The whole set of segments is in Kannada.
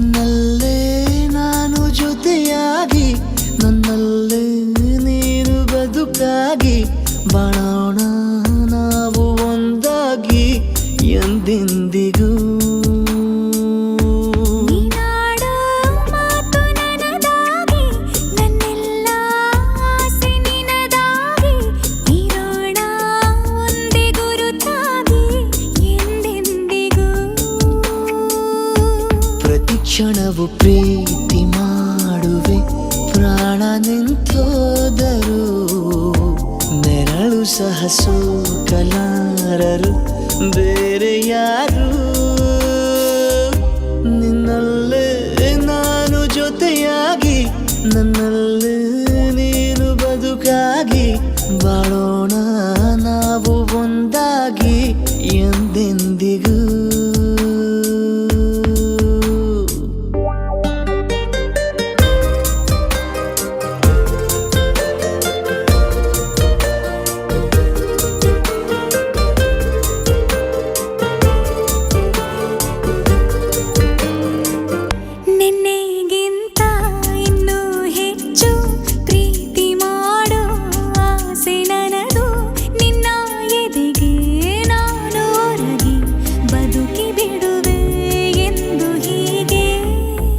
ನಿನ್ನಲ್ಲೇ ನಾನು ಜೊತೆಯಾಗಿ ನನ್ನಲ್ಲೇ ನೀನು ಬದುಕಾಗಿ ಬಾಳೋಣ ನಾವು ಒಂದಾಗಿ ಎಂದೆಂದಿಗೂ ಕ್ಷಣವು ಪ್ರೀತಿ ಮಾಡುವೆ ಪ್ರಾಣ ನಿಂತೋದರು ನೆರಳು ಸಹ ಸೋಕಲಾರರು ಬೇರೆ ಯಾರು ನಿನ್ನಲ್ಲೇ ನಾನು ಜೊತೆಯಾಗಿ ನನ್ನಲ್ಲೇ ನೀನು ಬದುಕಾಗಿ ಬಾಳೋಣ ನಾವು ಒಂದಾಗಿ ಎಂದೆಂದಿಗೂ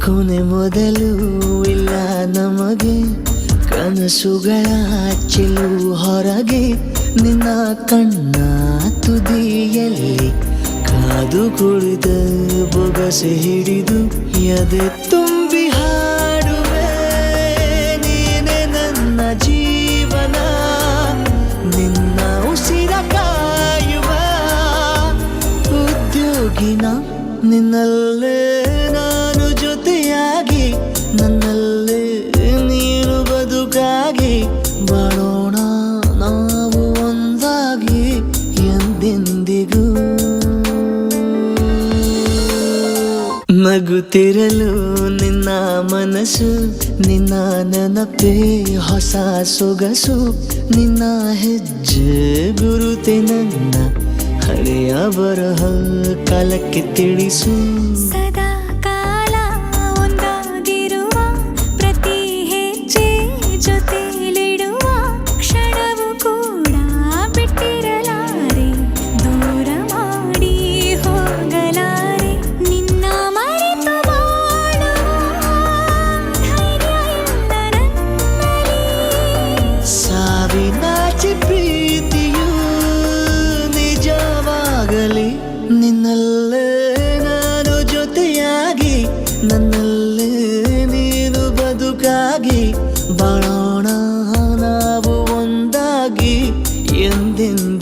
ಕೊನೆ ಮೊದಲು ಇಲ್ಲ ನಮಗೆ ಕನಸುಗಳ ಚೆಲು ಹೊರಗೆ ನಿನ್ನ ಕಣ್ಣ ತುದಿಯಲ್ಲಿ ಕಾದು ಕುಳಿತ ಬೊಗಸೆ ಹಿಡಿದು ಎದೆ ತುಂಬಿ ಹಾಡುವೆ ನೀನೆ ನನ್ನ ಜೀವನ ನಿನ್ನ ಉಸಿರ ಕಾಯುವ ಉದ್ಯೋಗಿನ ನಿನ್ನಲ್ಲೇ ನಾನು ಜೊತೆಯಾಗಿ ನನ್ನಲ್ಲೇ ನೀನು ಬದುಕಾಗಿ ಬಾಳೋಣ ನಾವು ಒಂದಾಗಿ ಎಂದೆಂದಿಗೂ ನಗುತ್ತಿರಲು ನಿನ್ನ ಮನಸ್ಸು ನಿನ್ನ ನೆನಪೇ ಹೊಸ ಸೊಗಸು ನಿನ್ನ ಹೆಜ್ಜೆ ಗುರುತೆ ನನ್ನ ಹಳೆಯ ಬರಹ ಕಾಲಕ್ಕೆ ತಿಳಿಸು ಸದಾ ಕಾಲ ಒಂದಾಗಿರುವ ಪ್ರತಿ ಹೆಜ್ಜೆ ಜೊತೆಲಿಡುವ ಕ್ಷಣವು ಕೂಡ ಬಿಟ್ಟಿರಲಾರೆ ದೂರ ಮಾಡಿ ಹೋಗಲಾರೆ ನಿನ್ನ ಮರೆತು ಬಾಳುವ ಧೈರ್ಯ ಇಲ್ಲ ನನ್ನಲ್ಲಿ ಸಾವಿನಾಚೆ ಪ್ರೀತಿಯು ನಿಜವಾಗಲಿ ನಿನ್ನಲ್ಲೇ ನಾನು ಜೊತೆಯಾಗಿ ನನ್ನಲ್ಲೇ ನೀನು ಬದುಕಾಗಿ ಬಾಳೋಣ ನಾವು ಒಂದಾಗಿ ಎಂದೆಂದಿಗೂ